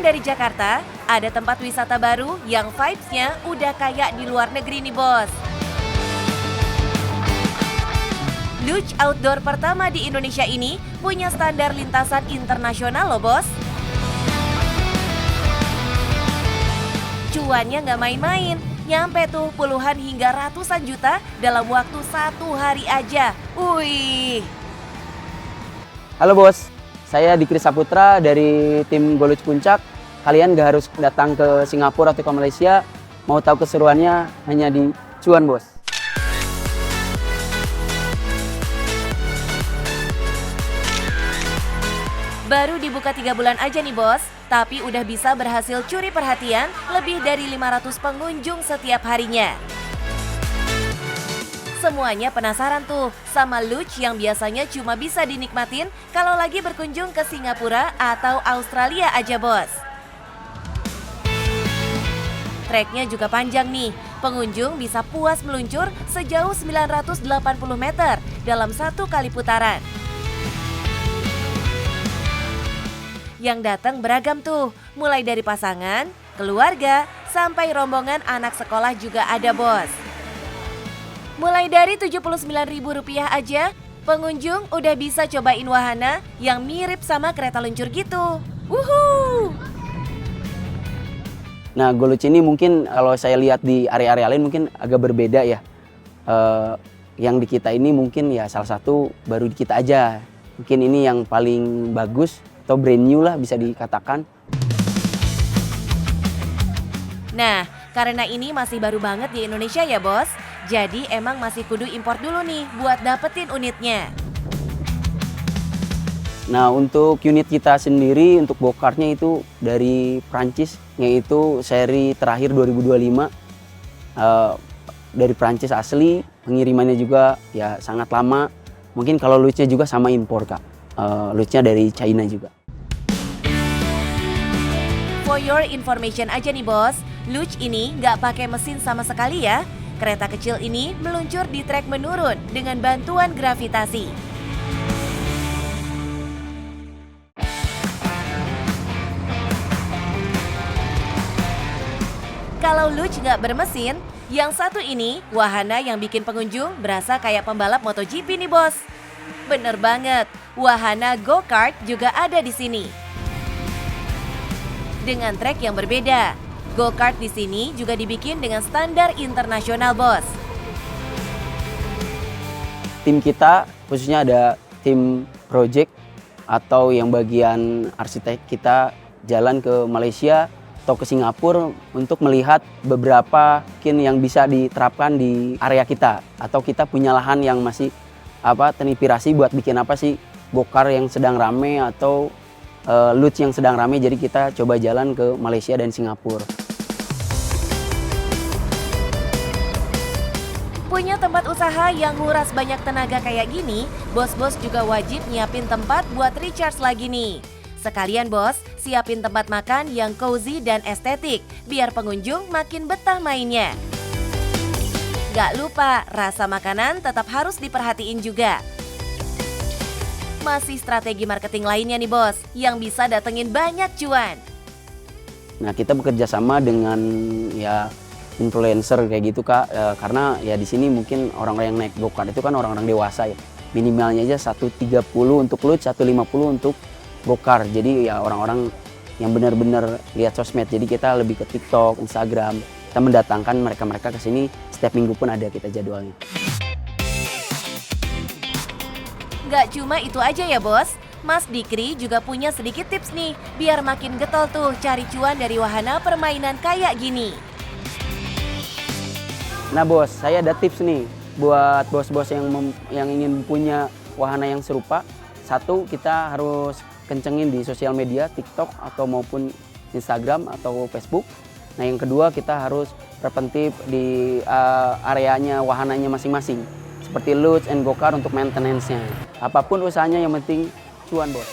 Turun dari Jakarta, ada tempat wisata baru yang vibes-nya udah kayak di luar negeri nih bos. Luge Outdoor pertama di Indonesia ini punya standar lintasan internasional loh bos. Cuannya nggak main-main, nyampe tuh puluhan hingga ratusan juta dalam waktu 1 hari aja. Wih. Halo bos, saya Dikri Saputra dari tim Go Luge Puncak. Kalian gak harus datang ke Singapura atau ke Malaysia. Mau tahu keseruannya hanya di Cuan bos. Baru dibuka 3 bulan aja nih bos, tapi udah bisa berhasil curi perhatian lebih dari 500 pengunjung setiap harinya. Semuanya penasaran tuh sama luge yang biasanya cuma bisa dinikmatin kalau lagi berkunjung ke Singapura atau Australia aja bos. Treknya juga panjang nih, pengunjung bisa puas meluncur sejauh 980 meter dalam 1 kali putaran. Yang datang beragam tuh, mulai dari pasangan, keluarga, sampai rombongan anak sekolah juga ada bos. Mulai dari Rp79.000 aja, pengunjung udah bisa cobain wahana yang mirip sama kereta luncur gitu. Wuhuu! Nah, Go Luge ini mungkin kalau saya lihat di area-area lain mungkin agak berbeda ya. Yang di kita ini mungkin ya salah satu baru di kita aja. Mungkin ini yang paling bagus atau brand new lah bisa dikatakan. Nah, karena ini masih baru banget di Indonesia ya bos, jadi emang masih kudu import dulu nih buat dapetin unitnya. Nah, untuk unit kita sendiri untuk go-kartnya itu dari Prancis, yaitu seri terakhir 2025. Dari Prancis asli, pengirimannya juga ya sangat lama. Mungkin kalau luge-nya juga sama impor kak. Luge-nya dari China juga. For your information aja nih bos, luge ini nggak pakai mesin sama sekali ya. Kereta kecil ini meluncur di trek menurun dengan bantuan gravitasi. Kalau luge nggak bermesin, yang satu ini wahana yang bikin pengunjung berasa kayak pembalap MotoGP nih bos. Bener banget, wahana go-kart juga ada di sini. Dengan trek yang berbeda, go-kart di sini juga dibikin dengan standar internasional bos. Tim kita khususnya ada tim project atau yang bagian arsitek kita jalan ke Malaysia atau ke Singapura untuk melihat beberapa mungkin yang bisa diterapkan di area kita atau kita punya lahan yang masih terinspirasi buat bikin apa sih go-kart yang sedang rame atau luge yang sedang rame, jadi kita coba jalan ke Malaysia dan Singapura. Punya tempat usaha yang nguras banyak tenaga kayak gini, bos-bos juga wajib nyiapin tempat buat recharge lagi nih. Sekalian bos, siapin tempat makan yang cozy dan estetik, biar pengunjung makin betah mainnya. Gak lupa, rasa makanan tetap harus diperhatiin juga. Masih strategi marketing lainnya nih bos, yang bisa datengin banyak cuan. Nah, kita bekerja sama dengan ya influencer kayak gitu kak, karena ya di sini mungkin orang-orang yang naik go-kart itu kan orang-orang dewasa ya. Minimalnya aja 130 untuk luge, 150 untuk go-kart. Jadi ya orang-orang yang benar-benar lihat sosmed. Jadi kita lebih ke TikTok, Instagram. Kita mendatangkan mereka-mereka ke sini, setiap minggu pun ada kita jadwalnya. Gak cuma itu aja ya bos, Mas Dikri juga punya sedikit tips nih, biar makin getol tuh cari cuan dari wahana permainan kayak gini. Nah bos, saya ada tips nih buat bos-bos yang ingin punya wahana yang serupa. Satu, kita harus kencengin di sosial media, TikTok atau maupun Instagram atau Facebook. Nah yang kedua, kita harus preventif di areanya wahananya masing-masing. Seperti luge and go-kart untuk maintenance-nya. Apapun usahanya yang penting cuan bos.